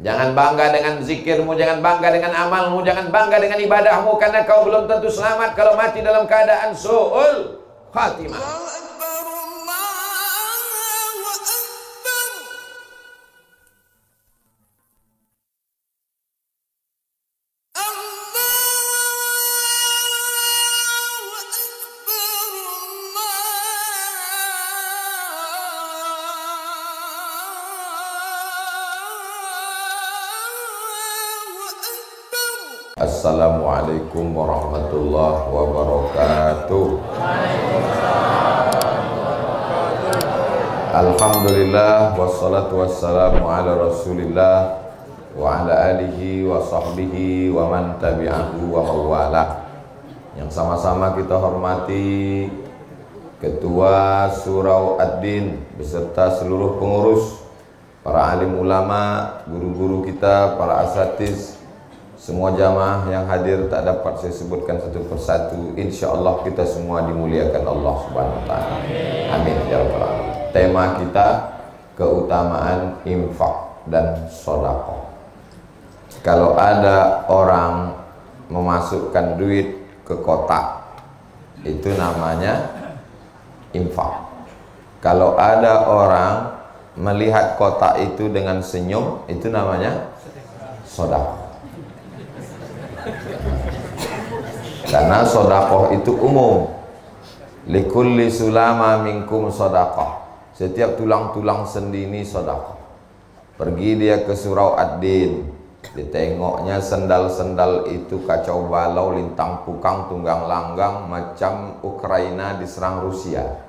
Jangan bangga dengan zikirmu, jangan bangga dengan amalmu, jangan bangga dengan ibadahmu, karena kau belum tentu selamat kalau mati dalam keadaan su'ul khatimah. Assalamualaikum warahmatullahi wabarakatuh. Alhamdulillah wassalatu wassalamu ala rasulillah wa ala alihi wa sahbihi wa man tabi'ahu wa mawalah. Yang sama-sama kita hormati Ketua Surau Ad-Din beserta seluruh pengurus, para alim ulama, guru-guru kita, para asatiz, semua jamaah yang hadir tak dapat saya sebutkan satu persatu. Insya Allah kita semua dimuliakan Allah Subhanahu Wa Taala. Amin ya rabbal alamin. Tema kita keutamaan infak dan sedekah. Kalau ada orang memasukkan duit ke kotak, itu namanya infak. Kalau ada orang melihat kotak itu dengan senyum, itu namanya sedekah. Karena sedekah itu umum. Likulli sulama minkum sedekah. Setiap tulang-tulang sendi ini sedekah. Pergi dia ke Surau Ad-Din, ditengoknya sendal-sendal itu kacau balau, lintang pukang, tunggang langgang, macam Ukraina diserang Rusia.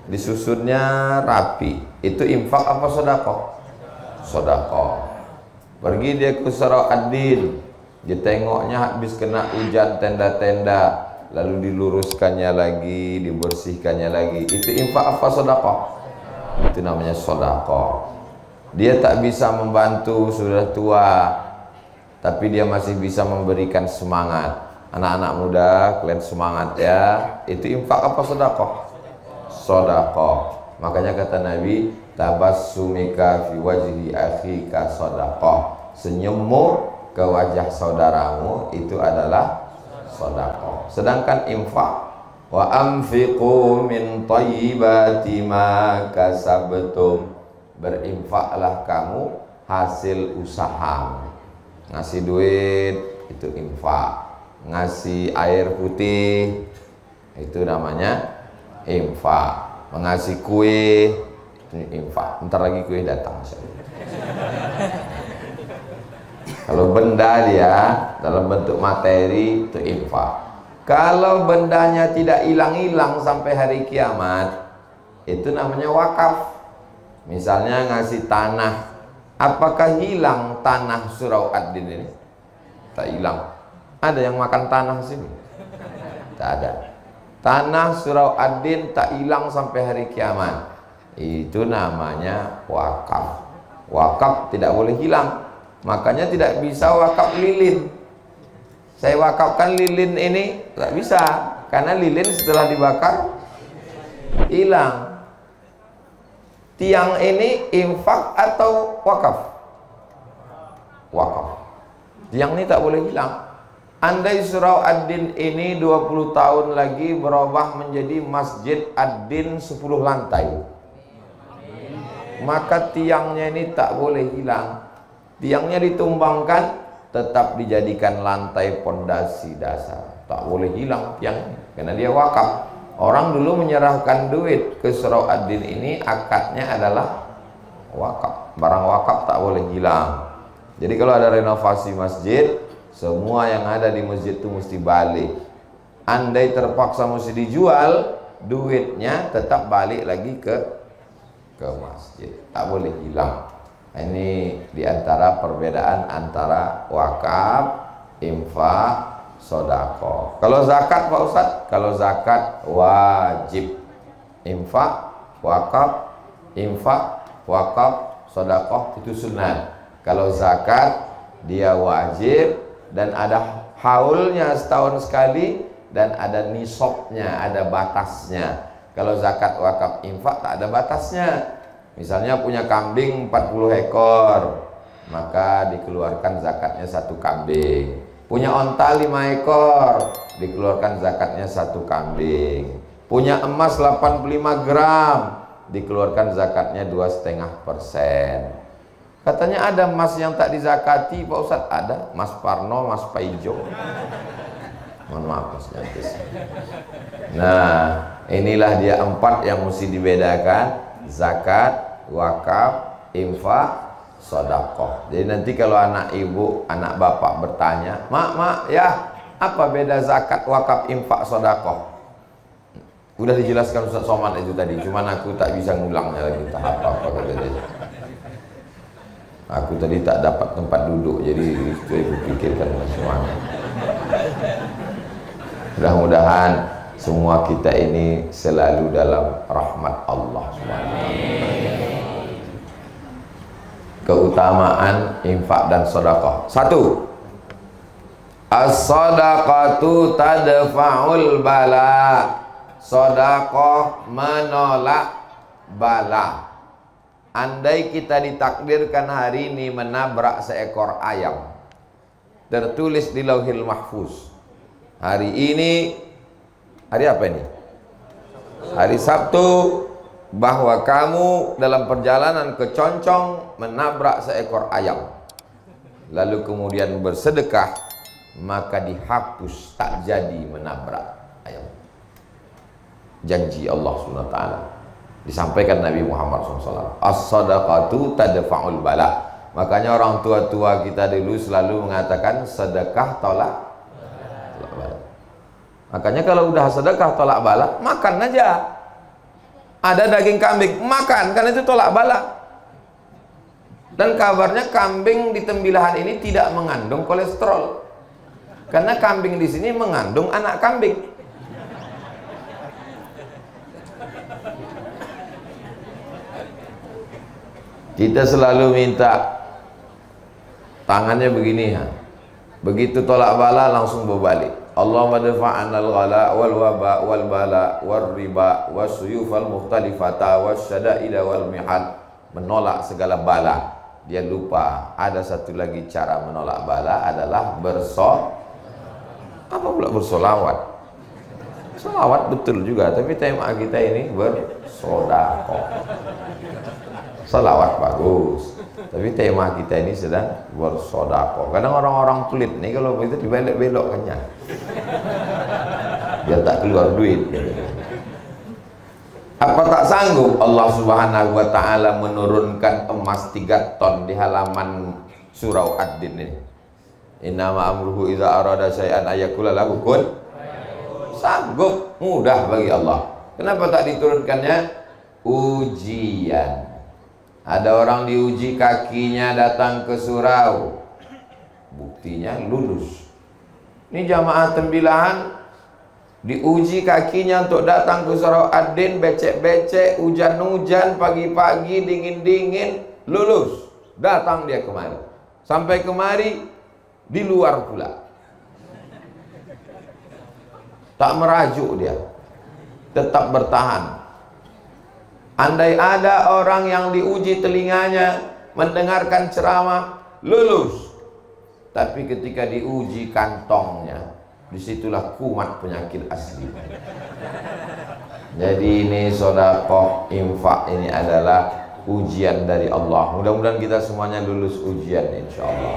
Disusunnya rapi. Itu infak apa sedekah? Sedekah. Pergi dia ke Surau Ad-Din, ditengoknya habis kena hujan tenda-tenda, lalu diluruskannya lagi, dibersihkannya lagi. Itu infak apa sedekah? Itu namanya sedekah. Dia tak bisa membantu, sudah tua, tapi dia masih bisa memberikan semangat. Anak-anak muda, kalian semangat ya. Itu infak apa sedekah? Sedekah. Makanya kata Nabi, tabassumika fi wajhi akhika sedekah. Senyummu ke wajah saudaramu itu adalah sedekah. Sedangkan infak, wa anfiqu min thayyibati ma kasabtum, berinfaklah kamu hasil usaha. Ngasih duit itu infak, ngasih air putih itu namanya infak, mengasih kue itu infak. Bentar lagi kue datang. Kalau benda dia dalam bentuk materi itu infak. Kalau bendanya tidak hilang-hilang sampai hari kiamat, itu namanya wakaf. Misalnya ngasih tanah, apakah hilang tanah Surau Ad-Din ini? Tak hilang. Ada yang makan tanah sini? Tak ada. Tanah Surau Ad-Din tak hilang sampai hari kiamat. Itu namanya wakaf. Wakaf tidak boleh hilang. Makanya tidak bisa wakaf lilin. Saya wakafkan lilin ini, tak bisa, karena lilin setelah dibakar hilang. Tiang ini infak atau wakaf? Wakaf. Tiang ini tak boleh hilang. Andai Surau Ad-Din ini 20 tahun lagi berubah menjadi Masjid Ad-Din 10 lantai, maka tiangnya ini tak boleh hilang. Tiangnya ditumbangkan, tetap dijadikan lantai pondasi dasar. Tak boleh hilang tiangnya, karena dia wakaf. Orang dulu menyerahkan duit ke Surau Ad-Din ini, akadnya adalah wakaf. Barang wakaf tak boleh hilang. Jadi kalau ada renovasi masjid, semua yang ada di masjid itu mesti balik. Andai terpaksa mesti dijual, duitnya tetap balik lagi ke masjid. Tak boleh hilang. Ini diantara perbedaan antara wakaf, infak, sedekah. Kalau zakat Pak Ustadz, kalau zakat wajib. Infak, wakaf, sedekah itu sunat. Kalau zakat dia wajib dan ada haulnya setahun sekali dan ada nisabnya, ada batasnya. Kalau zakat, wakaf, infak tak ada batasnya. Misalnya punya kambing 40 ekor, maka dikeluarkan zakatnya 1 kambing. Punya onta 5 ekor, dikeluarkan zakatnya 1 kambing. Punya emas 85 gram, dikeluarkan zakatnya 2,5%. Katanya ada emas yang tak dizakati, Pak Ustadz. Ada, Mas Parno, Mas Paijo. Mohon maaf Mas Jantis. Nah, inilah dia 4 yang mesti dibedakan: zakat, wakaf, infak, sedekah. Jadi nanti kalau anak ibu, anak bapak bertanya, mak ya, apa beda zakat, wakaf, infak, sedekah? Udah dijelaskan Ustaz Somad itu tadi, cuman aku tak bisa ngulangnya lagi, tak apa-apa kata dia. Aku tadi tak dapat tempat duduk, jadi itu aku pikirkan semuanya. Mudah-mudahan semua kita ini selalu dalam rahmat Allah SWT. Keutamaan infak dan sedekah. 1. As-sadaqatu tadfa'ul bala. Sedekah menolak bala. Andai kita ditakdirkan hari ini menabrak seekor ayam, tertulis di Lauhil Mahfuz, hari ini, hari apa ini? Hari Sabtu, bahwa kamu dalam perjalanan ke Concong menabrak seekor ayam, lalu kemudian bersedekah, maka dihapus, tak jadi menabrak ayam. Janji Allah SWT, disampaikan Nabi Muhammad SAW. As-sadaqatu tadfa'ul bala. Makanya orang tua-tua kita dulu selalu mengatakan sedekah tolak bala. Makanya kalau udah sedekah tolak bala, makan aja. Ada daging kambing, makan, karena itu tolak bala. Dan kabarnya kambing di tembilahan ini tidak mengandung kolesterol, karena kambing di sini mengandung anak kambing. Kita selalu minta tangannya begini ya. Begitu tolak bala langsung berbalik. Allahumma dafa'anal ghala wal waba wal bala wal riba was suyufal mukhtalifata was syada'ida wal mihad. Menolak segala bala. Dia lupa ada satu lagi cara menolak bala adalah apa pula bersolawat. Solawat betul juga, tapi tema kita ini bersedekah. Salawat bagus, tapi tema kita ini sedang bersedekah. Kadang orang-orang pelit nih kalau itu dibelok-belokkannya, biar tak keluar duit. Apa tak sanggup Allah Subhanahu wa Ta'ala menurunkan emas 3 ton di halaman surau Ad-Din ini? Innama amruhu idza arada syai'an ayakula lahu kun. Sanggup, mudah bagi Allah. Kenapa tak diturunkannya? Ujian. Ada orang diuji kakinya datang ke surau, buktinya lulus. Ini jamaah tembilahan diuji kakinya untuk datang ke surau Ad-Din, becek-becek, hujan-hujan, pagi-pagi, dingin-dingin, lulus. Datang dia kemari. Sampai kemari di luar pula. Tak merajuk dia, tetap bertahan. Andai ada orang yang diuji telinganya mendengarkan ceramah, lulus. Tapi ketika diuji kantongnya, disitulah kumat penyakit asli. Jadi ini sedekah, infak ini adalah ujian dari Allah. Mudah-mudahan kita semuanya lulus ujian insya Allah.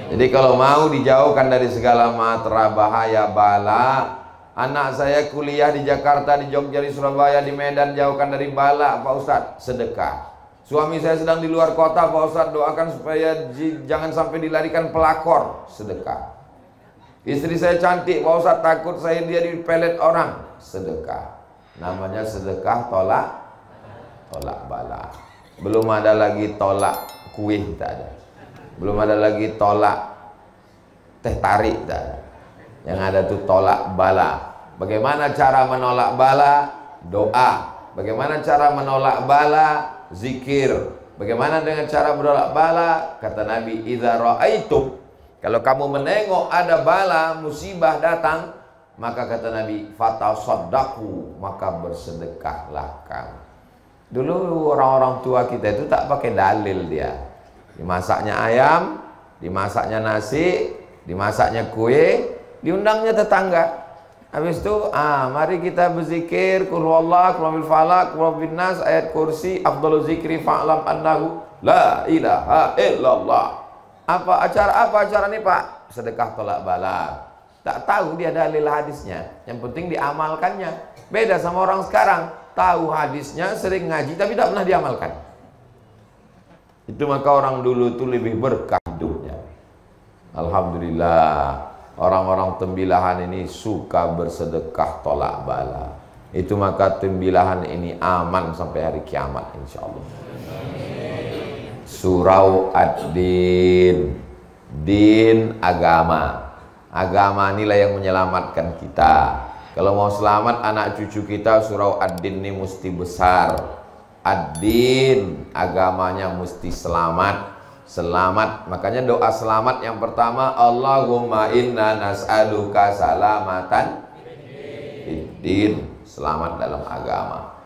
Jadi kalau mau dijauhkan dari segala matra bahaya bala. Anak saya kuliah di Jakarta, di Jogja, di Surabaya, di Medan, jauhkan dari bala, Pak Ustadz, sedekah. Suami saya sedang di luar kota, Pak Ustadz, doakan supaya jangan sampai dilarikan pelakor, sedekah. Istri saya cantik, Pak Ustadz, takut saya dia dipelet orang, sedekah. Namanya sedekah tolak bala. Belum ada lagi tolak kue, tak ada. Belum ada lagi tolak teh tarik, tak ada. Yang ada tuh tolak bala. Bagaimana cara menolak bala? Doa. Bagaimana cara menolak bala? Zikir. Bagaimana dengan cara menolak bala? Kata Nabi, idza ra'aitum, kalau kamu menengok ada bala, musibah datang, maka kata Nabi, fatasaddaqu, maka bersedekahlah kamu. Dulu orang-orang tua kita itu tak pakai dalil dia. Dimasaknya ayam, dimasaknya nasi, dimasaknya kue, diundangnya tetangga. Habis itu, mari kita berzikir qul huwallahu, qul huwal falaq, qul huwal nas, ayat kursi, afdhalu zikri fa'lam annahu la ilaha illallah. Acara ini, Pak? Sedekah tolak bala. Tak tahu dia dalil hadisnya, yang penting diamalkannya. Beda sama orang sekarang, tahu hadisnya, sering ngaji tapi tak pernah diamalkan. Itu maka orang dulu itu lebih berkah hidupnya. Alhamdulillah, orang-orang tembilahan ini suka bersedekah tolak bala. Itu maka tembilahan ini aman sampai hari kiamat insyaallah. Surau ad-din, din agama. Agama inilah yang menyelamatkan kita. Kalau mau selamat anak cucu kita, surau ad-din ini mesti besar. Ad-din, agamanya mesti selamat. Selamat, makanya doa selamat yang pertama, Allahumma inna nas'aluka salamatan fid-din, selamat dalam agama.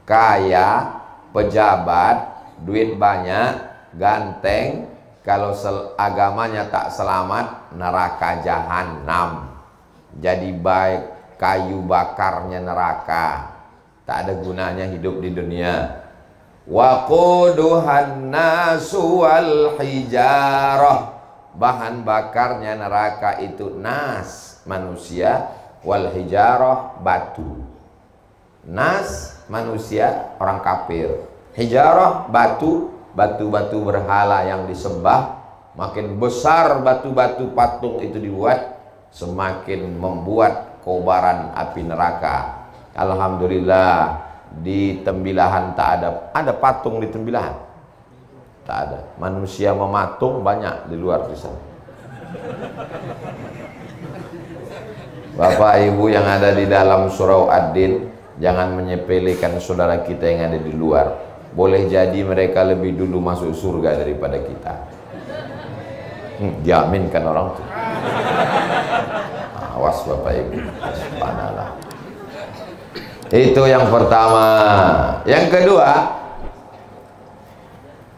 Kaya, pejabat, duit banyak, ganteng, kalau agamanya tak selamat, neraka jahanam. Jadi baik kayu bakarnya neraka, tak ada gunanya hidup di dunia. Waquduhan nasu wal hijarah, bahan bakarnya neraka itu nas, manusia, wal hijarah, batu. Nas, manusia, orang kafir. Hijarah, batu-batu berhala yang disembah. Makin besar batu-batu patung itu dibuat, semakin membuat kobaran api neraka. Alhamdulillah, di Tembilahan tak ada patung di Tembilahan, tak ada. Manusia mematung banyak di luar di sana. Bapak Ibu yang ada di dalam surau ad-din, jangan menyepelekan saudara kita yang ada di luar. Boleh jadi mereka lebih dulu masuk surga daripada kita. Jamin kan orang itu. Awas Bapak Ibu. Subhanallah. Itu yang pertama. Yang kedua,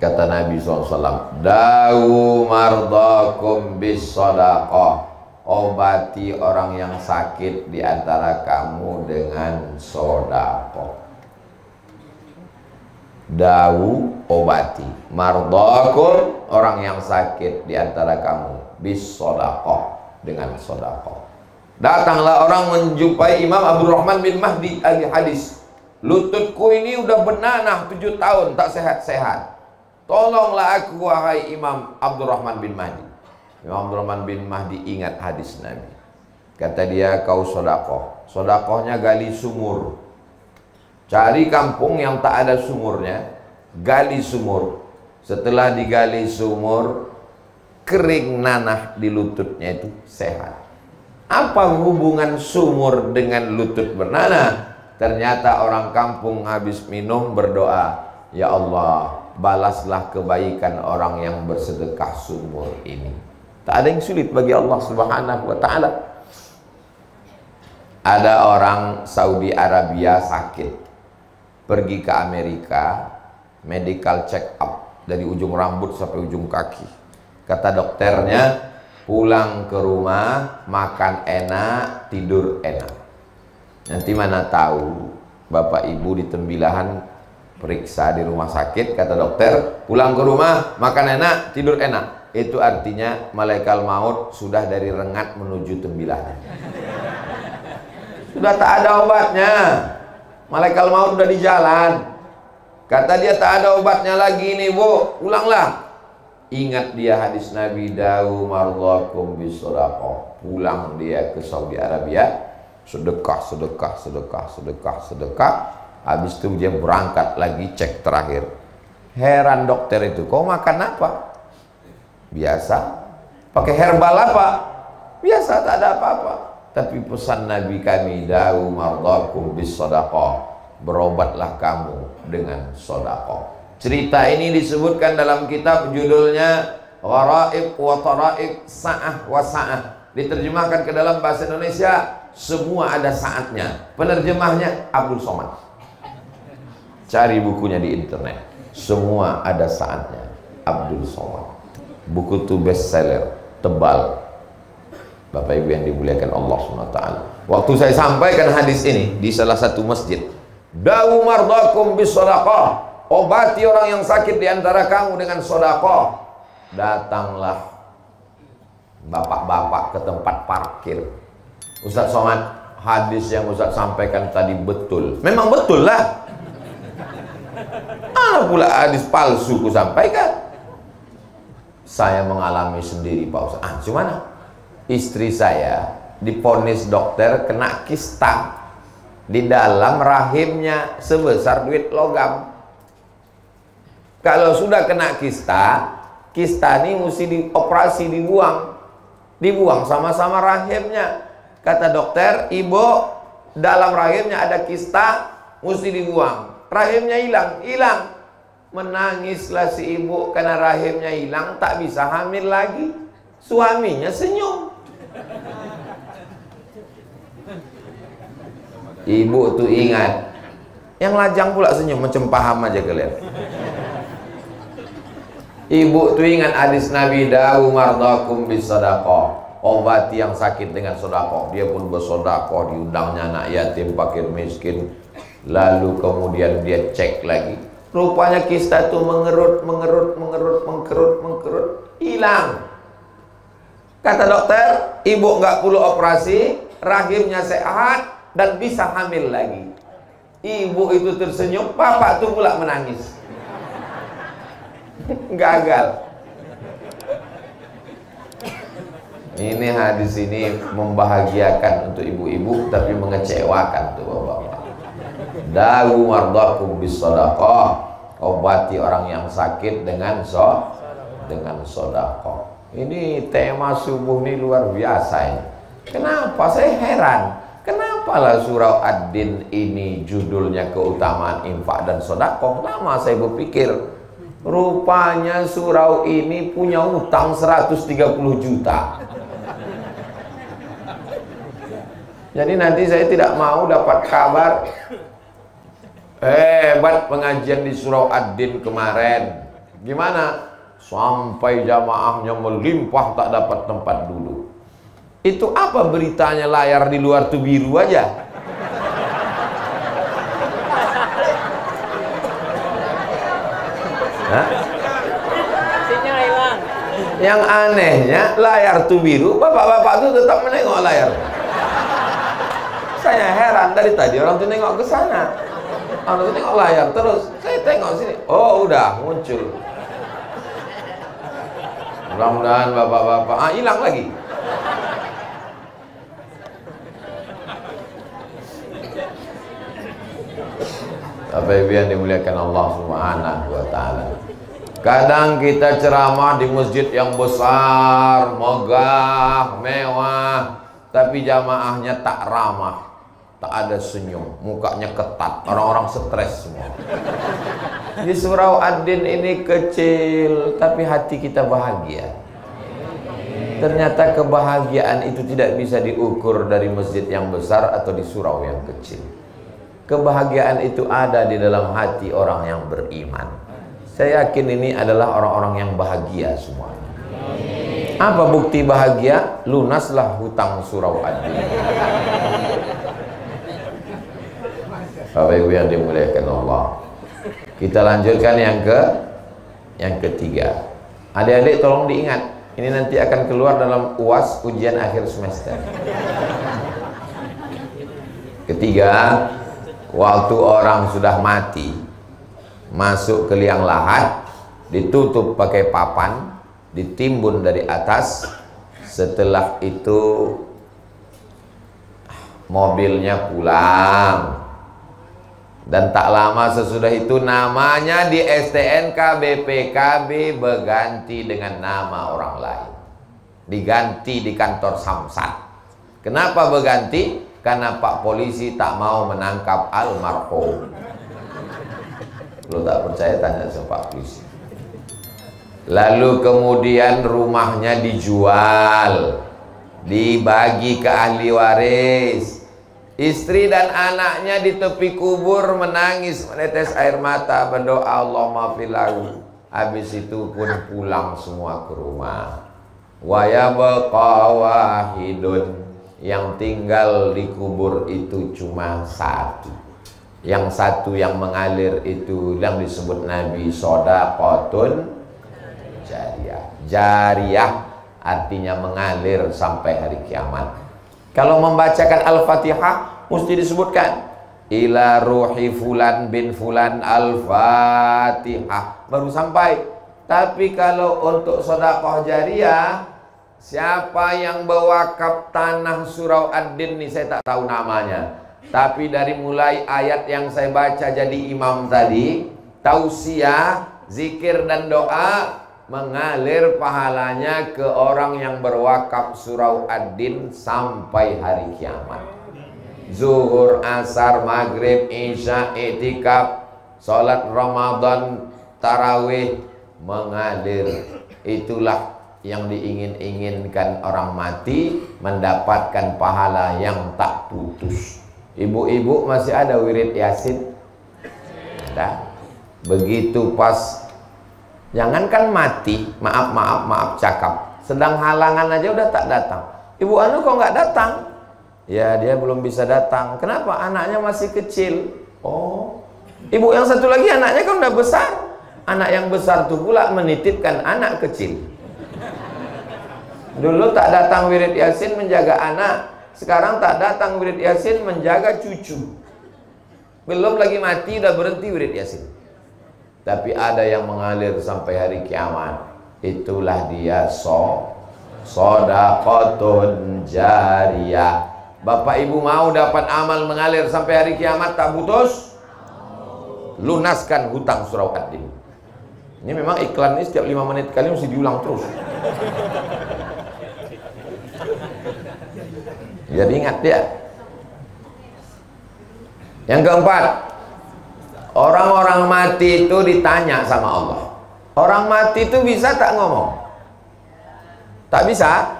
kata Nabi SAW, dawu mardakum bis sadaqah, obati orang yang sakit di antara kamu dengan sedekah. Dawu, obati, mardakum, orang yang sakit di antara kamu bis sadaqah, dengan sedekah. Datanglah orang menjumpai Imam Abdurrahman bin Mahdi ahli hadis. Lututku ini udah benanah 7 tahun tak sehat-sehat. Tolonglah aku wahai Imam Abdurrahman bin Mahdi. Imam Abdurrahman bin Mahdi ingat hadis Nabi. Kata dia, kau sedekah. Sedekahnya gali sumur. Cari kampung yang tak ada sumurnya, gali sumur. Setelah digali sumur, kering nanah di lututnya itu sehat. Apa hubungan sumur dengan lutut bernanah? Ternyata orang kampung habis minum berdoa, ya Allah, balaslah kebaikan orang yang bersedekah sumur ini. Tak ada yang sulit bagi Allah Subhanahu wa ta'ala. Ada orang Saudi Arabia sakit, pergi ke Amerika, medical check up dari ujung rambut sampai ujung kaki. Kata dokternya, pulang ke rumah, makan enak, tidur enak. Nanti mana tahu Bapak Ibu di Tembilahan periksa di rumah sakit, kata dokter, pulang ke rumah, makan enak, tidur enak. Itu artinya malaikat maut sudah dari Rengat menuju Tembilahan. Sudah tak ada obatnya. Malaikat maut udah di jalan. Kata dia, tak ada obatnya lagi nih, Bu, pulanglah. Ingat dia hadis Nabi, dawu mardakum bisadaqah. Pulang dia ke Saudi Arabia, sedekah. Habis itu dia berangkat lagi cek terakhir. Heran dokter itu, kau makan apa? Biasa. Pakai herbal apa? Biasa, tak ada apa-apa. Tapi pesan Nabi kami, dawu mardakum bisadaqah, berobatlah kamu dengan sedekah. Cerita ini disebutkan dalam kitab judulnya Gharaib wa Taraib Sa'ah wa Sa'ah. Diterjemahkan ke dalam bahasa Indonesia, semua ada saatnya. Penerjemahnya Abdul Somad. Cari bukunya di internet. Semua ada saatnya. Abdul Somad. Buku itu bestseller, tebal. Bapak Ibu yang dimuliakan Allah SWT. Waktu saya sampaikan hadis ini di salah satu masjid, dawu mardakum bis shadaqah, obati orang yang sakit di antara kamu dengan sedekah. Datanglah bapak-bapak ke tempat parkir. Ustaz Somad, hadis yang Ustaz sampaikan tadi betul. Memang betul lah. Mana pula hadis palsu ku sampaikan? Saya mengalami sendiri Pak Ustaz. Gimana? Istri saya diponis dokter kena kista di dalam rahimnya sebesar duit logam. Kalau sudah kena kista, kista ini mesti dioperasi, dibuang sama-sama rahimnya. Kata dokter, ibu dalam rahimnya ada kista, mesti dibuang. Rahimnya hilang. Menangislah si ibu karena rahimnya hilang, tak bisa hamil lagi. Suaminya senyum. Ibu tuh ingat, yang lajang pula senyum, macam paham aja kalian. Ibu tuh ingat hadis Nabi, dawu mardakum bis shadaqah, obati yang sakit dengan sedekah. Dia pun bersedekah, diundangnya anak yatim, fakir miskin. Lalu kemudian dia cek lagi, rupanya kista itu mengerut, hilang. Kata dokter, ibu nggak perlu operasi, rahimnya sehat dan bisa hamil lagi. Ibu itu tersenyum, bapak tuh pula menangis. Gagal. Ini hadis ini membahagiakan untuk ibu-ibu, tapi mengecewakan tuh bapak-bapak. Dawu mardakum bis shadaqah, obati orang yang sakit dengan sedekah. Ini tema subuh ini luar biasa ya. Kenapa saya heran? Kenapalah surau Ad-Din ini judulnya keutamaan infak dan sedekah? Lama saya berpikir, rupanya surau ini punya utang 130 juta. Jadi nanti saya tidak mau dapat kabar hebat pengajian di surau Ad-Din kemarin. Gimana? Sampai jamaahnya melimpah, tak dapat tempat duduk. Itu apa beritanya, layar di luar tuh biru aja? Hah? Yang anehnya layar tuh biru, bapak-bapak tuh tetap menengok layar. Saya heran, dari tadi orang tuh nengok ke sana, orang tuh nengok layar terus. Saya tengok sini, oh udah muncul. Mudah-mudahan bapak-bapak hilang lagi. Bapak Ibu yang dimuliakan Allah Subhanahu wa taala. Kadang kita ceramah di masjid yang besar, megah, mewah, tapi jamaahnya tak ramah, tak ada senyum, mukanya ketat, orang-orang stres semua. Di surau Ad-Din ini kecil, tapi hati kita bahagia. Ternyata kebahagiaan itu tidak bisa diukur dari masjid yang besar atau di surau yang kecil. Kebahagiaan itu ada di dalam hati orang yang beriman. Saya yakin ini adalah orang-orang yang bahagia semua. Apa bukti bahagia? Lunaslah hutang surau Ad-Din. Bapak Ibu yang dimuliakan Allah, kita lanjutkan yang ketiga. Adik-adik tolong diingat, ini nanti akan keluar dalam UAS, ujian akhir semester. Ketiga, waktu orang sudah mati, masuk ke liang lahat, ditutup pakai papan, ditimbun dari atas. Setelah itu mobilnya pulang. Dan tak lama sesudah itu namanya di STNK BPKB berganti dengan nama orang lain. Diganti di kantor Samsat. Kenapa berganti? Karena Pak Polisi tak mau menangkap almarhum. Lo tak percaya tanya sama Pak Polisi. Lalu kemudian rumahnya dijual, dibagi ke ahli waris. Istri dan anaknya di tepi kubur menangis, menetes air mata, berdoa Allahumma filahu. Habis itu pun pulang semua ke rumah. Wa yabqa wahidun, yang tinggal di kubur itu cuma satu. Yang satu yang mengalir itu yang disebut Nabi shadaqatun jariyah. Jariyah artinya mengalir sampai hari kiamat. Kalau membacakan Al-Fatihah mesti disebutkan ila ruhi fulan bin fulan Al-Fatihah, baru sampai. Tapi kalau untuk sedekah jariyah, siapa yang berwakaf tanah Surau Ad-Din nih, saya tak tahu namanya. Tapi dari mulai ayat yang saya baca jadi imam tadi, tausiah, zikir dan doa, mengalir pahalanya ke orang yang berwakaf Surau Ad-Din sampai hari kiamat. Zuhur, asar, maghrib, isya, i'tikaf, salat Ramadan, tarawih, mengalir. Itulah yang diingin-inginkan orang mati, mendapatkan pahala yang tak putus. Ibu-ibu masih ada wirid Yasin? Ada. Begitu pas, jangankan mati, maaf cakap, sedang halangan aja udah tak datang. Ibu anu kok nggak datang? Ya dia belum bisa datang. Kenapa? Anaknya masih kecil. Oh, ibu yang satu lagi anaknya kan udah besar. Anak yang besar tuh pula menitipkan anak kecil. Dulu tak datang wirid Yasin menjaga anak, sekarang tak datang wirid Yasin menjaga cucu. Belum lagi mati udah berhenti wirid Yasin. Tapi ada yang mengalir sampai hari kiamat. Itulah dia shadaqatun jariyah. Bapak ibu mau dapat amal mengalir sampai hari kiamat tak putus? Lunaskan hutang Surau Ad-Din. Ini memang iklan ini setiap 5 menit kali mesti diulang terus. Jadi ingat dia. Yang keempat, orang-orang mati itu ditanya sama Allah. Orang mati itu bisa tak ngomong? Tak bisa.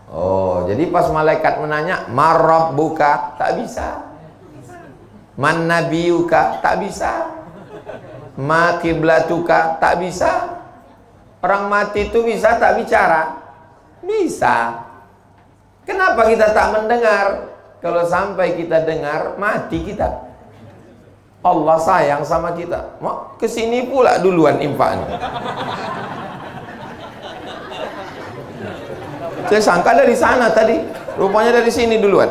Oh, jadi pas malaikat menanya, "Marrabbuka?" tak bisa. "Man nabiyuka?" tak bisa. "Ma kiblatuka?" tak bisa. Orang mati itu bisa tak bicara? Bisa. Kenapa kita tak mendengar? Kalau sampai kita dengar, mati kita. Allah sayang sama kita. Mau kesini pula duluan infaknya. Saya sangka dari sana tadi, rupanya dari sini duluan.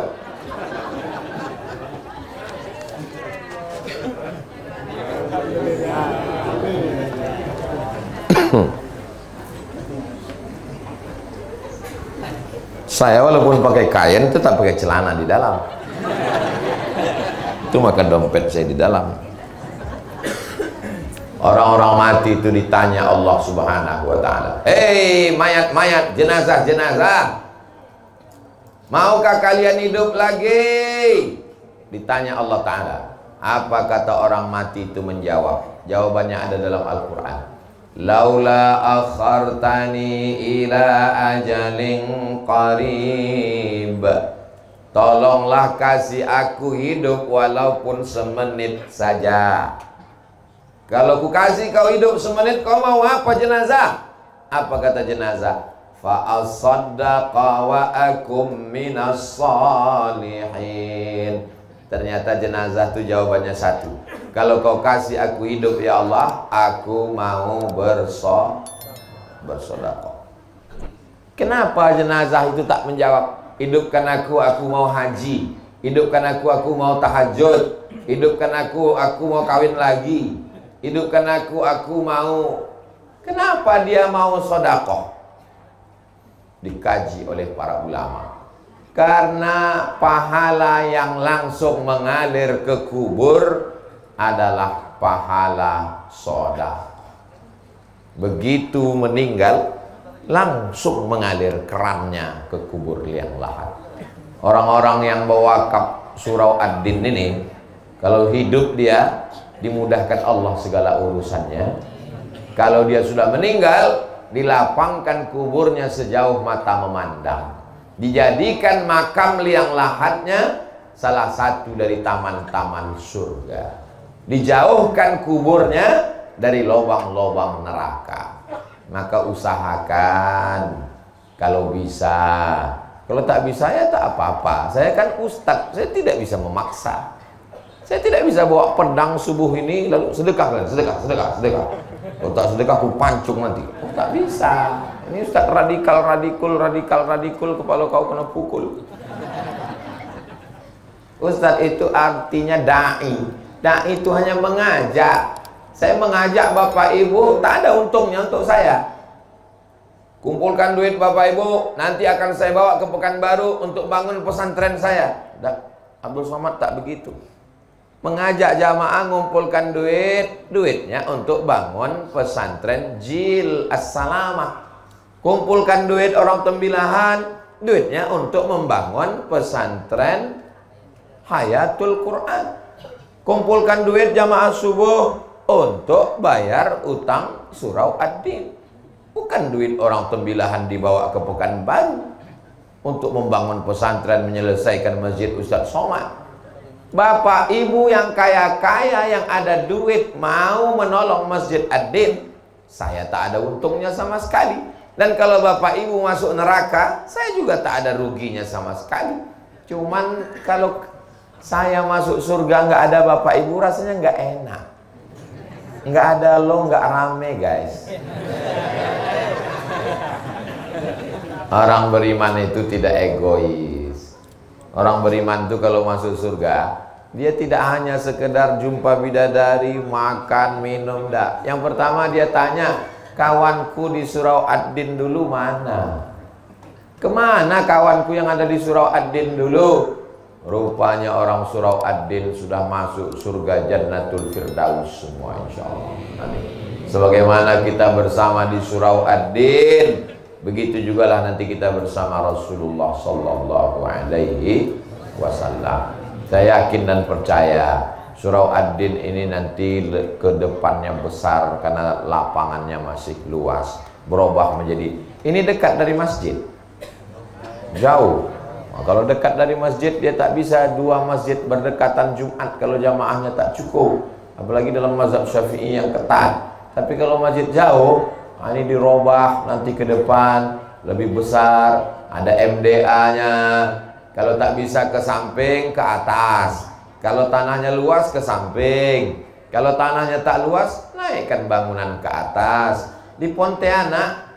Saya walaupun pakai kain tetap pakai celana di dalam. Itu makan dompet saya di dalam. Orang-orang mati itu ditanya Allah Subhanahu wa ta'ala, "Hei mayat-mayat, jenazah-jenazah, maukah kalian hidup lagi?" Ditanya Allah Ta'ala. Apa kata orang mati itu menjawab? Jawabannya ada dalam Al-Quran. "Laula akhartani ila ajalin qarib." Tolonglah kasih aku hidup walaupun semenit saja. Kalau ku kasih kau hidup semenit, kau mau apa jenazah? Apa kata jenazah? Fa'asaddaqa wa akum minas salihin. Ternyata jenazah itu jawabannya satu. Kalau kau kasih aku hidup ya Allah, aku mau bersedekah. Kenapa jenazah itu tak menjawab? Hidupkan aku mau haji. Hidupkan aku mau tahajud. Hidupkan aku mau kawin lagi. Hidupkan aku mau. Kenapa dia mau sedekah? Dikaji oleh para ulama. Karena pahala yang langsung mengalir ke kubur adalah pahala sedekah. Begitu meninggal langsung mengalir kerannya ke kubur liang lahat. Orang-orang yang berwakaf Surau Ad-Din ini, kalau hidup dia dimudahkan Allah segala urusannya. Kalau dia sudah meninggal, dilapangkan kuburnya sejauh mata memandang. Dijadikan makam liang lahatnya salah satu dari taman-taman surga. Dijauhkan kuburnya dari lubang-lubang neraka. Maka usahakan kalau bisa. Kalau tak bisa ya tak apa-apa. Saya kan ustadz, saya tidak bisa memaksa. Saya tidak bisa bawa pedang subuh ini lalu sedekah. Kalau tak sedekah aku pancung nanti. Oh, tak bisa. Ini ustadz radikal, kepala kau kena pukul. Ustadz itu artinya da'i. Da'i itu hanya mengajak. Saya mengajak Bapak Ibu, tak ada untungnya untuk saya. Kumpulkan duit Bapak Ibu, nanti akan saya bawa ke Pekanbaru untuk bangun pesantren saya. Abdul Somad tak begitu. Mengajak jamaah ngumpulkan duitnya untuk bangun pesantren Jil As-Salamah. Kumpulkan duit orang tembilahan, duitnya untuk membangun pesantren Hayatul Quran. Kumpulkan duit jamaah subuh untuk bayar utang Surau Ad-Din. Bukan duit orang tembilahan dibawa ke Pekanbaru untuk membangun pesantren, menyelesaikan masjid Ustadz Somad. Bapak Ibu yang kaya-kaya yang ada duit mau menolong Masjid Ad-Din, saya tak ada untungnya sama sekali. Dan kalau Bapak Ibu masuk neraka, saya juga tak ada ruginya sama sekali. Cuman kalau saya masuk surga nggak ada Bapak Ibu, rasanya nggak enak. Nggak ada lo, nggak rame guys. Orang beriman itu tidak egois. Orang beriman itu kalau masuk surga, dia tidak hanya sekedar jumpa bidadari, makan, minum, dak. Yang pertama dia tanya, kawanku di Surau Ad-Din dulu mana? Kemana kawanku yang ada di Surau Ad-Din dulu? Rupanya orang Surau Ad-Din sudah masuk surga Jannatul Firdaus semua, insya Allah. Amin. Sebagaimana kita bersama di Surau Ad-Din, begitu juga lah nanti kita bersama Rasulullah Sallallahu Alaihi Wasallam. Saya yakin dan percaya Surau Ad-Din ini nanti ke depannya besar karena lapangannya masih luas, berubah menjadi, ini dekat dari masjid, jauh. Nah, kalau dekat dari masjid dia tak bisa dua masjid berdekatan Jumat kalau jamaahnya tak cukup, apalagi dalam mazhab Syafi'i yang ketat. Tapi kalau masjid jauh, nah ini dirubah nanti ke depan lebih besar, ada MDA-nya. Kalau tak bisa ke samping, ke atas. Kalau tanahnya luas, ke samping. Kalau tanahnya tak luas, naikkan bangunan ke atas. Di Pontianak,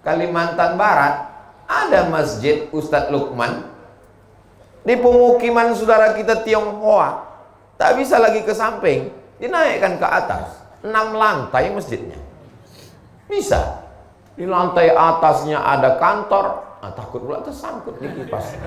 Kalimantan Barat, ada masjid Ustadz Lukman. Di pemukiman saudara kita Tionghoa, tak bisa lagi ke samping, dinaikkan ke atas. 6 lantai masjidnya. Bisa. Di lantai atasnya ada kantor, takut pula tersangkut di kipas.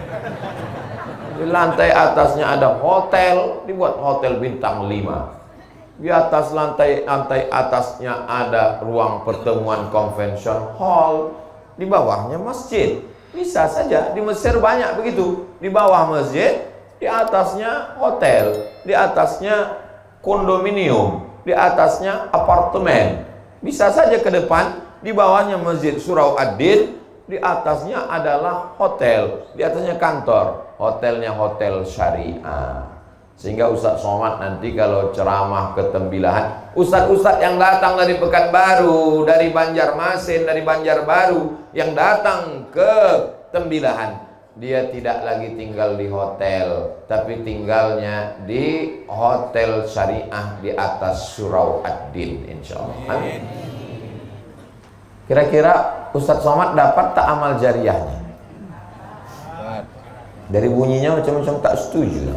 Di lantai atasnya ada hotel, dibuat hotel bintang 5. Di atas lantai atasnya ada ruang pertemuan convention hall. Di bawahnya masjid. Bisa saja, di Mesir banyak begitu. Di bawah masjid, di atasnya hotel, di atasnya kondominium, di atasnya apartemen. Bisa saja ke depan, di bawahnya masjid Surau Ad-Din, di atasnya adalah hotel, di atasnya kantor. Hotelnya hotel syariah. Sehingga Ustadz Somad nanti kalau ceramah ke Tembilahan, ustadz-ustadz yang datang dari Pekanbaru, dari Banjarmasin, dari Banjarbaru, yang datang ke Tembilahan, dia tidak lagi tinggal di hotel, tapi tinggalnya di hotel syariah di atas Surau Ad-Din, insya Allah. Amin. Kira-kira Ustadz Somad dapat tak amal jariahnya? Dari bunyinya macam-macam tak setuju.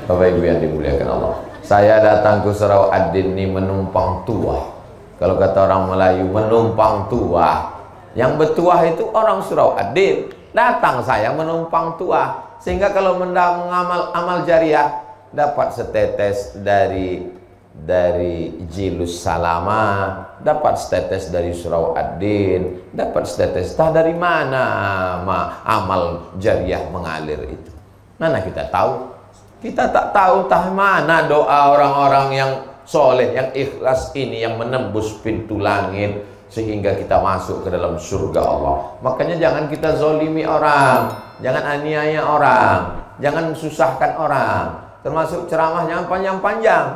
Bapak Ibu yang dimuliakan Allah, saya datang ke Surau Ad-Din ini menumpang tuah. Kalau kata orang Melayu, menumpang tuah. Yang bertuah itu orang Surau Ad-Din. Datang saya menumpang tuah, sehingga kalau mengamal amal jariah dapat setetes dari Jilus Salama, dapat setetes dari Surau Ad-Din, dapat setetes. Tah dari mana amal jariah mengalir itu? Mana kita tahu? Kita tak tahu tah mana doa orang-orang yang soleh, yang ikhlas ini yang menembus pintu langit sehingga kita masuk ke dalam surga Allah. Makanya jangan kita zolimi orang, jangan aniaya orang, jangan susahkan orang. Termasuk ceramah jangan panjang-panjang.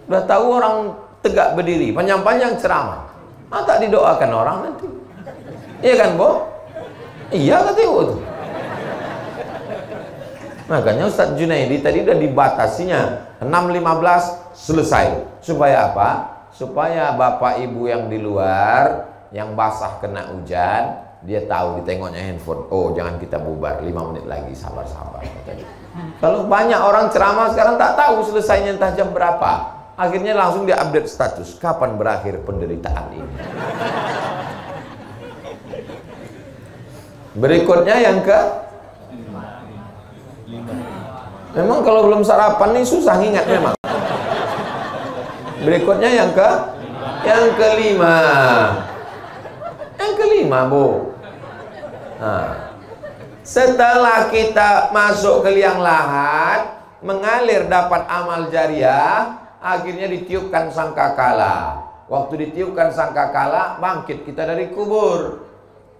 Udah tahu orang tegak berdiri, panjang-panjang ceramah. Tak didoakan orang nanti. Iya kan, Bo? Iya kata Ibu tuh. Makanya Ustadz Junaidi tadi udah dibatasinya 6.15 selesai. Supaya apa? Supaya bapak ibu yang di luar, yang basah kena hujan, dia tahu, ditengoknya handphone. Oh, jangan kita bubar, 5 menit lagi, sabar-sabar. Kalau banyak orang ceramah sekarang tak tahu selesainya entah jam berapa. Akhirnya langsung dia update status, kapan berakhir penderitaan ini. Berikutnya yang ke, memang kalau belum sarapan nih susah ingat memang. Berikutnya yang kelima. Yang kelima, Bu. Nah, setelah kita masuk ke liang lahat, mengalir dapat amal jariah, akhirnya ditiupkan sangkakala. Waktu ditiupkan sangkakala, bangkit kita dari kubur.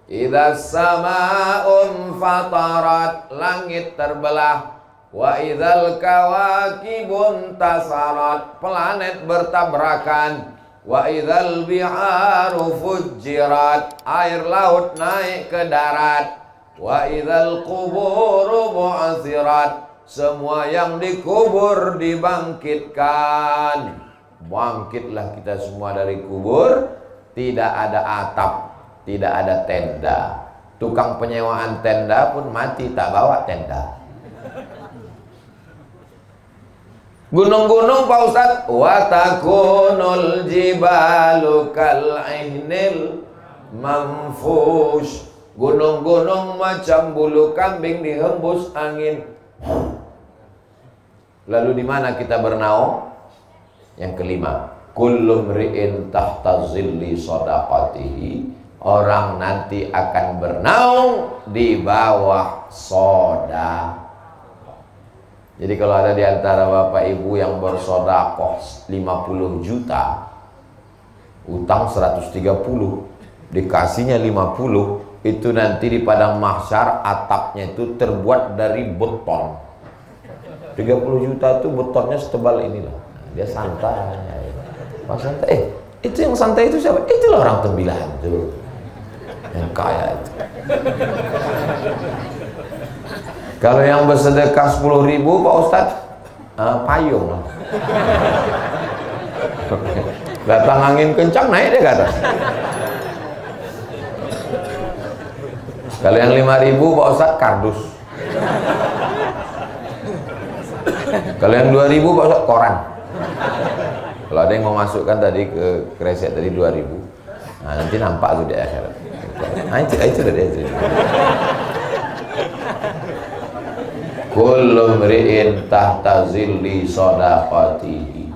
Idza sama'un fatarat, langit terbelah. Wa idzal kawakibun tasarat, planet bertabrakan. Wa idzal biharu fujjirat, air laut naik ke darat. Wa idzal quburu bu'athirat, semua yang dikubur dibangkitkan. Bangkitlah kita semua dari kubur. Tidak ada atap, tidak ada tenda. Tukang penyewaan tenda pun mati tak bawa tenda. Gunung-gunung Pak Ustadz, wa takunul jibalu kal ihnil manfush, gunung-gunung macam bulu kambing dihembus angin. Lalu di mana kita bernaung? Yang kelima, kullu mri'in tahta zilli shadaqatihi, orang nanti akan bernaung di bawah sedekah. Jadi kalau ada di antara bapak ibu yang bersedekah 50 juta, utang 130, dikasihnya 50, itu nanti di padang mahsyar atapnya itu terbuat dari beton. 30 juta itu betonnya setebal inilah. Dia santai. Pas santai, itu yang santai itu siapa? Itulah orang tembilahan itu. Yang kaya itu. Kalau yang bersedekah 10.000 Pak Ustadz, payung lah. Datang angin kencang naik dia ke atas. Kalau yang 5.000 Pak Ustadz, kardus. Kalau yang 2.000 Pak Ustadz, koran. Kalau ada yang mau masukkan tadi ke kresek tadi 2.000, nah nanti nampak tuh di akhirat. Nah itu dari itu. Kullu mri'in tahta zilli shadaqatihi,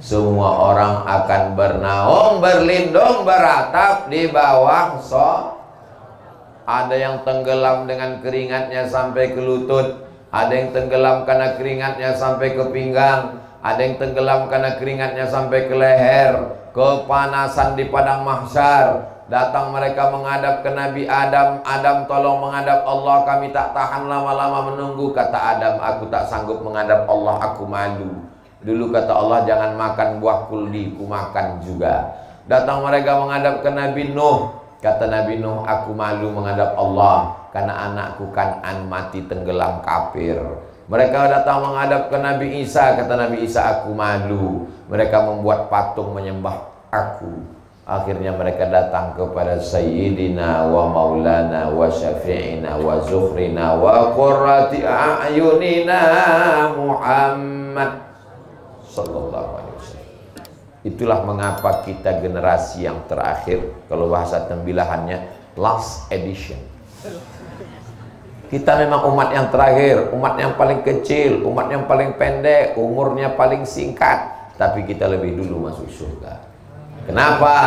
semua orang akan bernaung, berlindung, beratap di bawah ada yang tenggelam dengan keringatnya sampai ke lutut, ada yang tenggelam karena keringatnya sampai ke pinggang, ada yang tenggelam karena keringatnya sampai ke leher. Kepanasan di padang mahsyar. Datang mereka menghadap ke Nabi Adam. Adam, tolong menghadap Allah, kami tak tahan lama-lama menunggu. Kata Adam, aku tak sanggup menghadap Allah, aku malu. Dulu kata Allah, jangan makan buah kuldi, ku makan juga. Datang mereka menghadap ke Nabi Nuh. Kata Nabi Nuh, aku malu menghadap Allah, karena anakku Kan'an mati tenggelam kafir. Mereka datang menghadap ke Nabi Isa. Kata Nabi Isa, aku malu. Mereka membuat patung menyembah aku. Akhirnya mereka datang kepada Sayyidina wa Maulana wa Syafi'ina wa Zuhrina wa Qurrati a'yunina Muhammad sallallahu alaihi wasallam. Itulah mengapa kita generasi yang terakhir, kalau bahasa tembilahannya last edition. Kita memang umat yang terakhir, umat yang paling kecil, umat yang paling pendek, umurnya paling singkat, tapi kita lebih dulu masuk surga. Kenapa?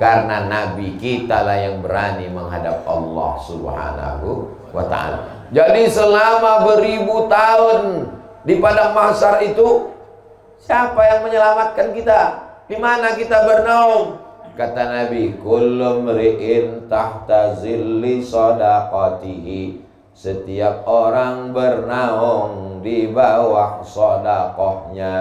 Karena Nabi kita lah yang berani menghadap Allah Subhanahu wa ta'ala. Jadi selama beribu tahun di padang mahsyar itu, siapa yang menyelamatkan kita? Di mana kita bernaung? Kata Nabi, kullu mri'in tahta zilli shadaqatihi, setiap orang bernaung di bawah sedekahnya.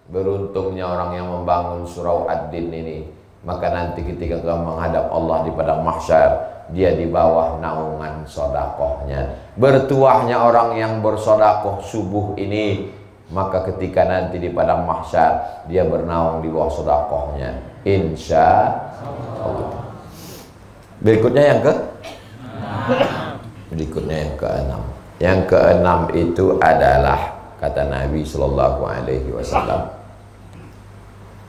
Beruntungnya orang yang membangun surau Ad-Din ini, maka nanti ketika kamu menghadap Allah di padang mahsyar, dia di bawah naungan sodakohnya. Bertuahnya orang yang bersodakoh subuh ini, maka ketika nanti di padang mahsyar dia bernaung di bawah sodakohnya, insya Allah. Berikutnya yang keenam. Yang keenam itu adalah kata Nabi Shallallahu Alaihi Wasallam,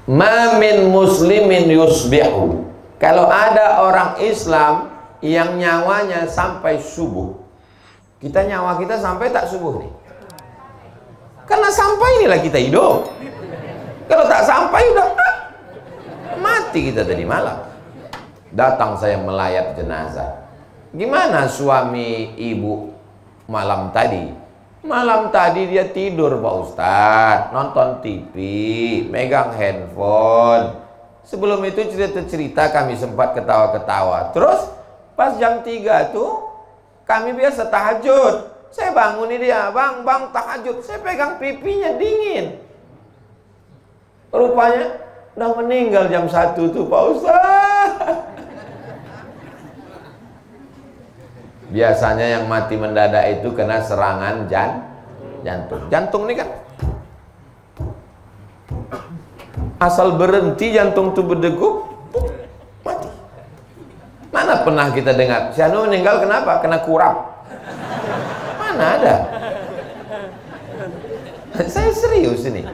ma min muslimin yusbihu. Kalau ada orang Islam yang nyawanya sampai subuh, nyawa kita sampai tak subuh nih? Karena sampai inilah kita hidup. Kalau tak sampai udah mati kita tadi malam. Datang saya melayat jenazah. Gimana suami ibu malam tadi? Malam tadi dia tidur Pak Ustadz, nonton TV, megang handphone. Sebelum itu cerita-cerita kami sempat ketawa-ketawa. Terus pas jam 3 tuh kami biasa tahajud. Saya bangun ini dia, bang tahajud. Saya pegang pipinya dingin. Rupanya udah meninggal jam 1 tuh Pak Ustadz. Biasanya yang mati mendadak itu kena serangan jantung. Jantung ini kan asal berhenti jantung tuh berdegup, mati. Mana pernah kita dengar si anu meninggal kenapa? Kena kurap. Mana ada? Saya serius ini.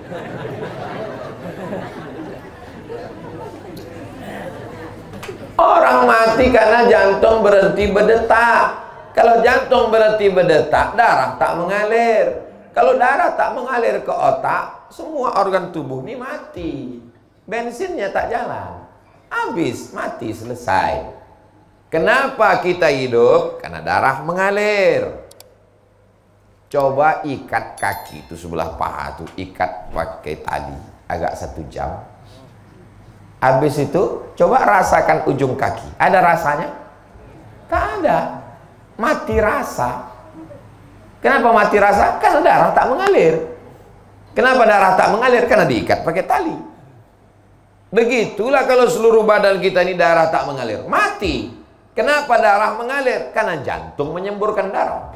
Orang mati karena jantung berhenti berdetak. Kalau jantung berhenti berdetak, darah tak mengalir. Kalau darah tak mengalir ke otak, semua organ tubuh ini mati. Bensinnya tak jalan. Habis, mati, selesai. Kenapa kita hidup? Karena darah mengalir. Coba ikat kaki itu sebelah paha tuh, ikat pakai tali agak 1 jam. Habis itu coba rasakan ujung kaki. Ada rasanya? Tak ada. Mati rasa. Kenapa mati rasa? Karena darah tak mengalir. Kenapa darah tak mengalir? Karena diikat pakai tali. Begitulah kalau seluruh badan kita ini darah tak mengalir, mati. Kenapa darah mengalir? Karena jantung menyemburkan darah.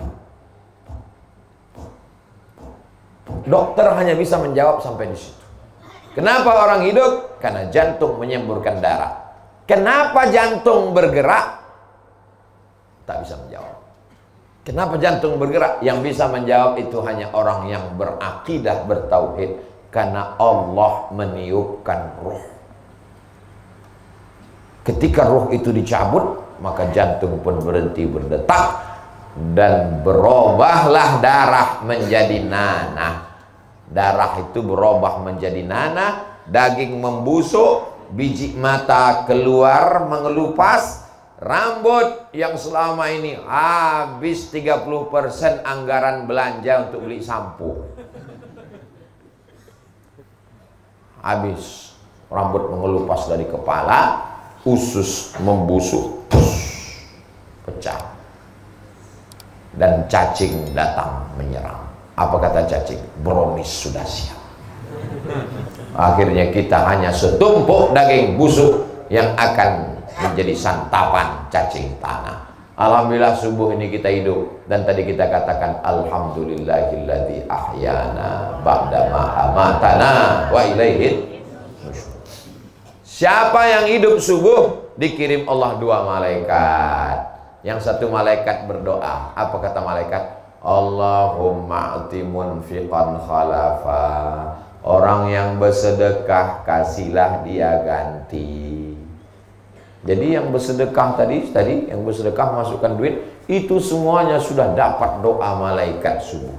Dokter hanya bisa menjawab sampai di situ. Kenapa orang hidup? Karena jantung menyemburkan darah. Kenapa jantung bergerak? Tak bisa menjawab. Kenapa jantung bergerak? Yang bisa menjawab itu hanya orang yang berakidah, bertauhid. Karena Allah meniupkan ruh. Ketika ruh itu dicabut, maka jantung pun berhenti berdetak. Dan berubahlah darah menjadi nanah. Darah itu berubah menjadi nanah, daging membusuk, biji mata keluar mengelupas, rambut yang selama ini habis 30% anggaran belanja untuk beli sampo. Habis, rambut mengelupas dari kepala, usus membusuk, pecah. Dan cacing datang menyerang. Apa kata cacing? Brownies sudah siap. Akhirnya kita hanya setumpuk daging busuk yang akan menjadi santapan cacing tanah. Alhamdulillah subuh ini kita hidup. Dan tadi kita katakan alhamdulillahilladzi ahyana ba'da ma amatana wa ilaihi nusyur. Siapa yang hidup subuh dikirim Allah 2 malaikat. Yang satu malaikat berdoa. Apa kata malaikat? Allahumma ati munfiqan khalafa. Orang yang bersedekah kasihlah dia ganti. Jadi yang bersedekah tadi yang bersedekah masukkan duit, itu semuanya sudah dapat doa malaikat subuh.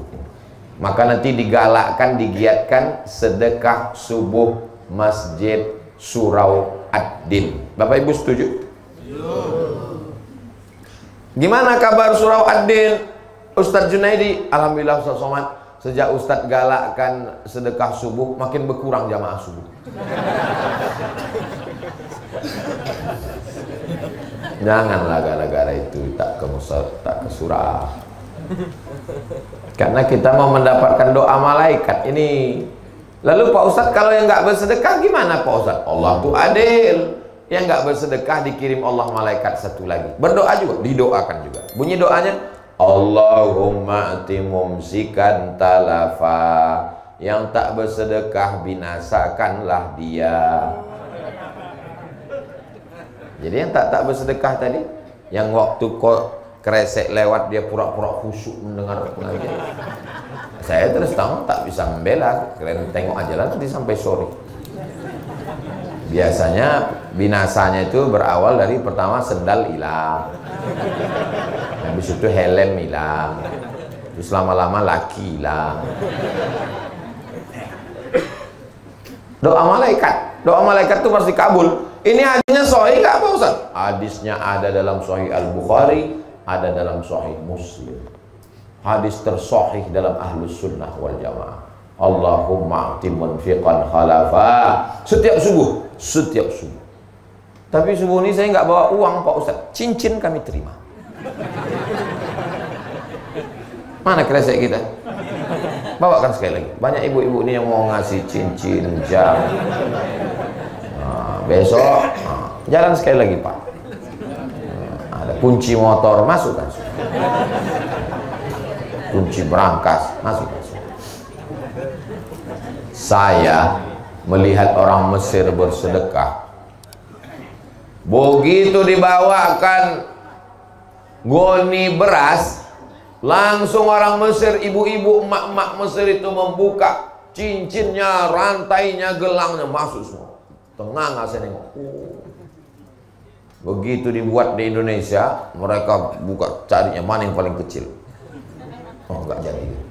Maka nanti digalakkan, digiatkan sedekah subuh Masjid Surau Ad-Din. Bapak Ibu setuju? Gimana kabar Surau Ad-Din? Ustadz Junaidi, alhamdulillah Ustadz Somad, sejak Ustadz galakkan sedekah subuh, makin berkurang jamaah subuh. Janganlah gara-gara itu tak ke surau. Karena kita mau mendapatkan doa malaikat ini. Lalu Pak Ustadz, kalau yang nggak bersedekah gimana Pak Ustadz? Allah tuh adil. Yang nggak bersedekah dikirim Allah malaikat satu lagi. Berdoa juga, didoakan juga. Bunyi doanya, Allahumma ati mumsikan talafa. Yang tak bersedekah binasakanlah dia. Jadi yang tak bersedekah tadi, yang waktu kok kresek lewat dia pura-pura khusyuk mendengar pengajian. Saya terus terang tak bisa membela, kalian tengok aja lah nanti sampai sore. Biasanya binasanya itu berawal dari pertama sendal hilang, habis itu helm hilang, terus lama-lama laki hilang. Doa malaikat itu pasti kabul. Ini hadisnya sahih nggak Pak Ustaz? Hadisnya ada dalam Sahih Al-Bukhari, ada dalam Sahih Muslim. Hadis tersahih dalam Ahlus Sunnah wal Jamaah. Allahumma a'ti munfiqan khalafa. Setiap subuh. Tapi subuh ini saya nggak bawa uang Pak Ustaz. Cincin kami terima. Mana kresek kita? Bawakan sekali lagi. Banyak ibu-ibu ini yang mau ngasih cincin, jam. Nah, besok jalan sekali lagi Pak. Ada kunci motor, masukkan. Kunci berangkas, masukkan. Saya melihat orang Mesir bersedekah. Begitu dibawakan goni beras, langsung orang Mesir, ibu-ibu, emak-emak Mesir itu membuka cincinnya, rantainya, gelangnya, masuk semua. Tenang saya nengok. Begitu dibuat di Indonesia, mereka buka carinya mana yang paling kecil. Oh enggak jadi.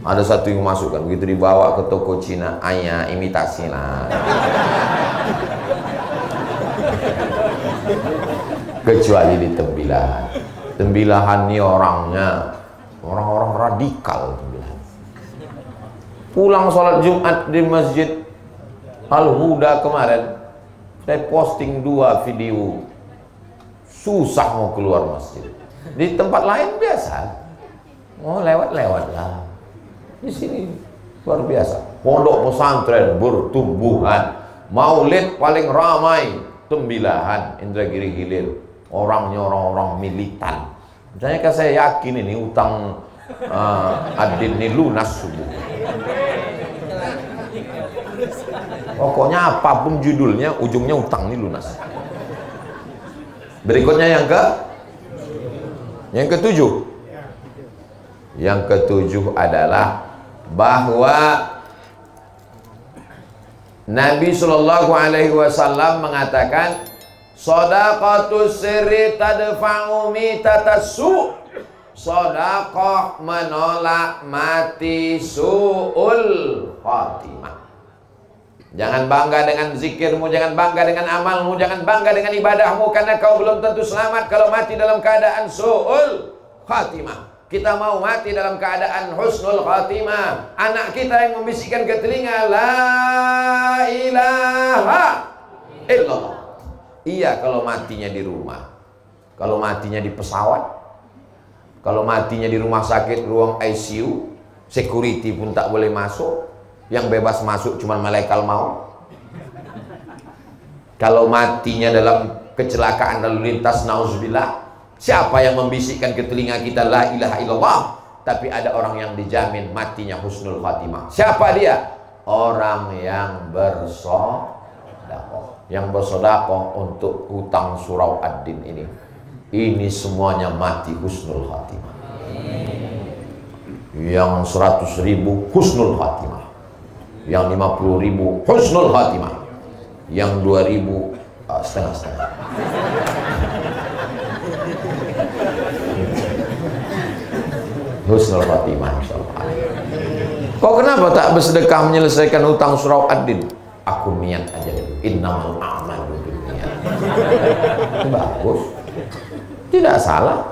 Ada satu yang masukkan, begitu dibawa ke toko Cina, ayah imitasi lah. Kecuali di Tembilahan. Tembilahan ini orangnya orang-orang radikal. Pulang sholat Jumat di Masjid Al-Huda kemarin, saya posting 2 video. Susah mau keluar masjid. Di tempat lain biasa, mau lewat-lewat lah. Di sini luar biasa. Pondok pesantren bertumbuhan. Maulid paling ramai Tembilahan, Indragiri Hilir. Orangnya orang-orang militan. Misalnya kan saya yakin ini utang Adin ini lunas subuh. Pokoknya apapun judulnya, ujungnya utang ini lunas. Berikutnya yang ketujuh. Yang ketujuh adalah bahwa Nabi Shallallahu Alaihi Wasallam mengatakan, shadaqatus sirri tadfa'u mitatasu. Shadaqah menolak mati su'ul khatimah. Jangan bangga dengan zikirmu, jangan bangga dengan amalmu, jangan bangga dengan ibadahmu, karena kau belum tentu selamat kalau mati dalam keadaan su'ul khatimah. Kita mau mati dalam keadaan husnul khatimah. Anak kita yang membisikkan ke telinga, la ilaha illallah. Iya kalau matinya di rumah. Kalau matinya di pesawat, kalau matinya di rumah sakit, ruang ICU, security pun tak boleh masuk. Yang bebas masuk cuma malaikat maut. Kalau matinya dalam kecelakaan lalu lintas, nauzubillah, siapa yang membisikkan ke telinga kita la ilaha illallah? Tapi ada orang yang dijamin matinya husnul khatimah. Siapa dia? Orang yang bersedekah. Yang bersedekah untuk hutang surau ad-din ini. Ini semuanya mati husnul khatimah. Yang 100.000 husnul khatimah. Yang 50.000 husnul khatimah. Yang 2.000 setengah-setengah. Husnul khatimah insyaallah. Kok kenapa tak bersedekah menyelesaikan hutang surau ad-din? Aku niat aja dulu. Innamal a'malu binniyat. Bagus. Tidak salah.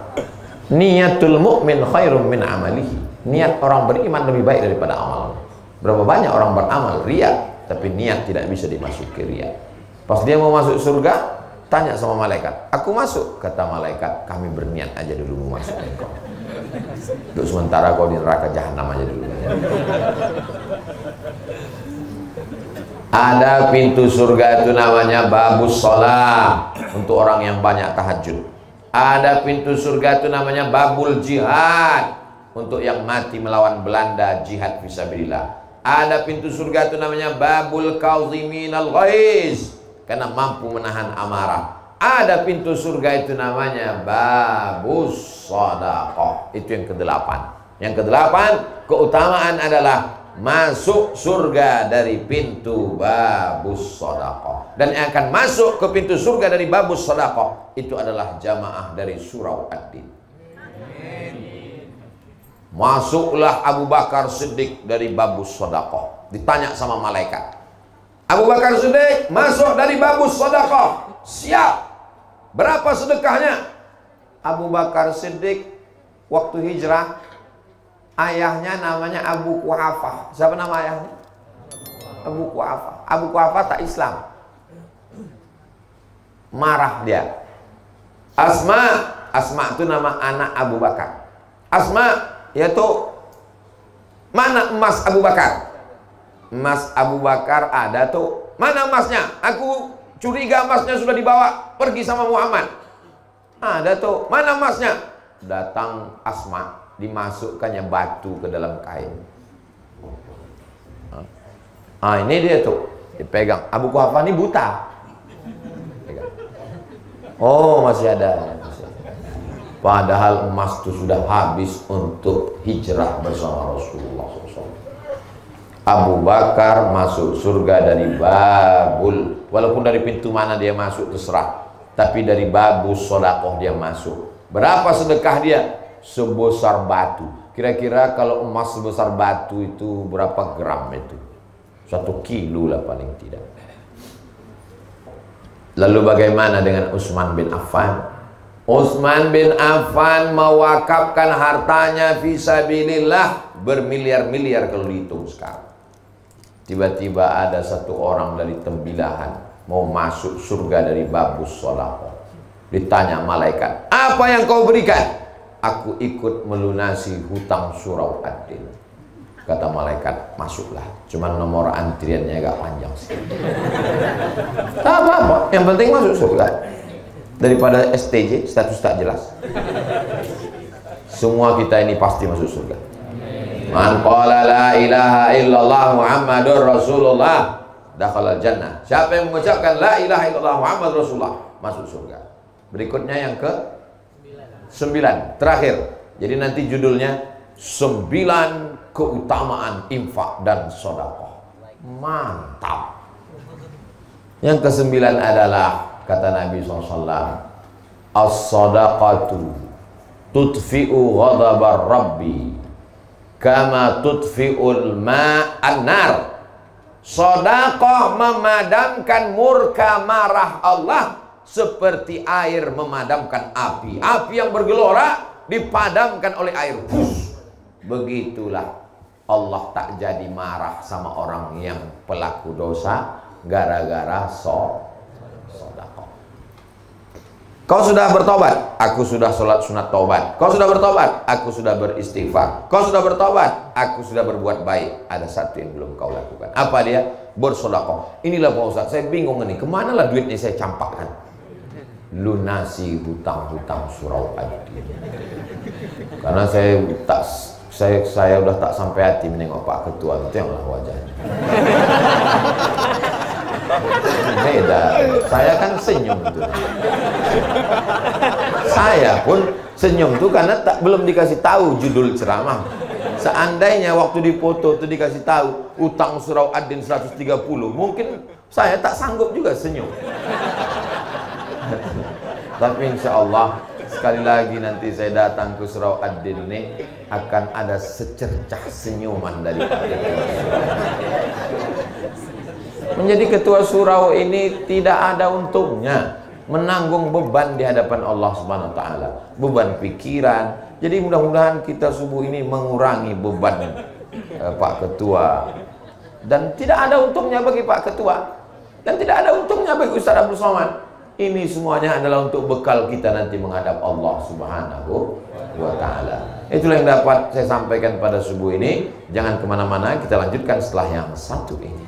Niatul mu'min khairum min amalihi. Niat orang beriman lebih baik daripada amal. Berapa banyak orang beramal riya, tapi niat tidak bisa dimasuki riya. Pas dia mau masuk surga, tanya sama malaikat, aku masuk? Kata malaikat, kami berniat aja dulu mau masuk engkau. Untuk sementara kau di neraka jahanam aja dulu. Ada pintu surga itu namanya babus sholat, untuk orang yang banyak tahajud. Ada pintu surga itu namanya babul jihad, untuk yang mati melawan Belanda, jihad fisabilillah. Ada pintu surga itu namanya babul kauziminal ghaiz, karena mampu menahan amarah. Ada pintu surga itu namanya babus shadaqah, itu yang kedelapan. Yang kedelapan, keutamaan adalah masuk surga dari pintu babus shadaqah. Dan yang akan masuk ke pintu surga dari babus shadaqah itu adalah jamaah dari surau Ad-Din. Masuklah Abu Bakar Siddiq dari babus shadaqah. Ditanya sama malaikat, Abu Bakar Siddiq masuk dari babus shadaqah, siap, berapa sedekahnya? Abu Bakar Siddiq waktu hijrah, ayahnya namanya Abu Quhafah. Siapa nama ayahnya? Abu Quhafah. Abu Quhafah tak Islam, marah dia. Asma itu nama anak Abu Bakar. Asma, yaitu mana emas Abu Bakar? Emas Abu Bakar ada tuh. Mana emasnya? Aku curiga emasnya sudah dibawa pergi sama Muhammad. Ada tuh. Mana emasnya? Datang Asma, dimasukkannya batu ke dalam kain. Ini dia tuh, dipegang. Abu Quhafah ini buta. Pegang. Oh, masih ada. Padahal emas itu sudah habis untuk hijrah bersama Rasulullah SAW. Abu Bakar masuk surga dari babul, walaupun dari pintu mana dia masuk terserah, tapi dari babus shadaqah dia masuk. Berapa sedekah dia? Sebesar batu. Kira-kira kalau emas sebesar batu itu berapa gram itu? 1 kilo lah paling tidak. Lalu bagaimana dengan Utsman bin Affan? Utsman bin Affan mewakafkan hartanya fisabilillah bermiliar-miliar kalau dihitung sekarang. Tiba-tiba ada satu orang dari Tembilahan mau masuk surga dari babus shadaqah. Ditanya malaikat, apa yang kau berikan? Aku ikut melunasi hutang surau Ad-Din. Kata malaikat, masuklah. Cuman nomor antriannya agak panjang sih. Tak apa-apa, yang penting masuk surga. Daripada STJ, status tak jelas. Semua kita ini pasti masuk surga. Man qala la ilaha illallah Muhammadur Rasulullah dakhala jannah. Siapa yang mengucapkan la ilaha illallah Muhammadur Rasulullah masuk surga. Berikutnya yang ke 9, terakhir. Jadi nanti judulnya 9 keutamaan infak dan sedekah. Mantap. Yang ke-9 adalah kata Nabi SAW, as-sadaqatu tudfi'u ghadabar rabbi kama tudfi'ul ma'an nar. Sedekah memadamkan murka marah Allah seperti air memadamkan api. Api yang bergelora dipadamkan oleh air. Begitulah Allah tak jadi marah sama orang yang pelaku dosa gara-gara sedekah. Kau sudah bertobat, aku sudah sholat sunat taubat. Kau sudah bertobat, aku sudah beristighfar. Kau sudah bertobat, aku sudah berbuat baik. Ada satu yang belum kau lakukan. Apa dia? Bersedekah. Inilah Pak Ustaz, saya bingung ini. Kemana lah duitnya saya campakkan? Lunasi hutang-hutang surau Ad-Din. Karena saya udah tak sampai hati menengok Pak Ketua, itu yang lah wajahnya. Beda. Saya kan senyum tuh. Saya pun senyum tuh karena belum dikasih tahu judul ceramah. Seandainya waktu dipoto tuh dikasih tahu utang surau Ad-Din 130, mungkin saya tak sanggup juga senyum. Tapi insya Allah sekali lagi nanti saya datang ke surau Ad-Din ini akan ada secercah senyuman dari Pak Ketua. Menjadi ketua surau ini tidak ada untungnya, menanggung beban di hadapan Allah Subhanahu wa taala, beban pikiran. Jadi mudah-mudahan kita subuh ini mengurangi beban Pak Ketua, dan tidak ada untungnya bagi Pak Ketua, dan tidak ada untungnya bagi Ustaz Abdul Somad. Ini semuanya adalah untuk bekal kita nanti menghadap Allah Subhanahu wa taala. Itulah yang dapat saya sampaikan pada subuh ini. Jangan kemana-mana, kita lanjutkan setelah yang satu ini.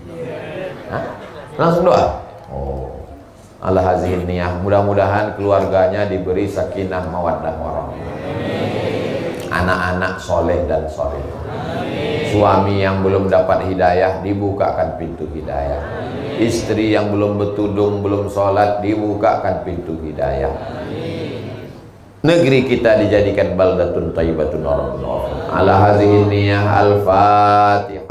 Hah? Langsung doa. Oh, ala hazihin niyah, mudah-mudahan keluarganya diberi sakinah mawaddah warahmah, anak-anak soleh dan soleh, suami yang belum dapat hidayah dibukakan pintu hidayah, istri yang belum bertudung, belum sholat dibukakan pintu hidayah, negeri kita dijadikan baldatun thayyibatun wa rabbun ghafur. Ala hazihin niyah, al-fatihah.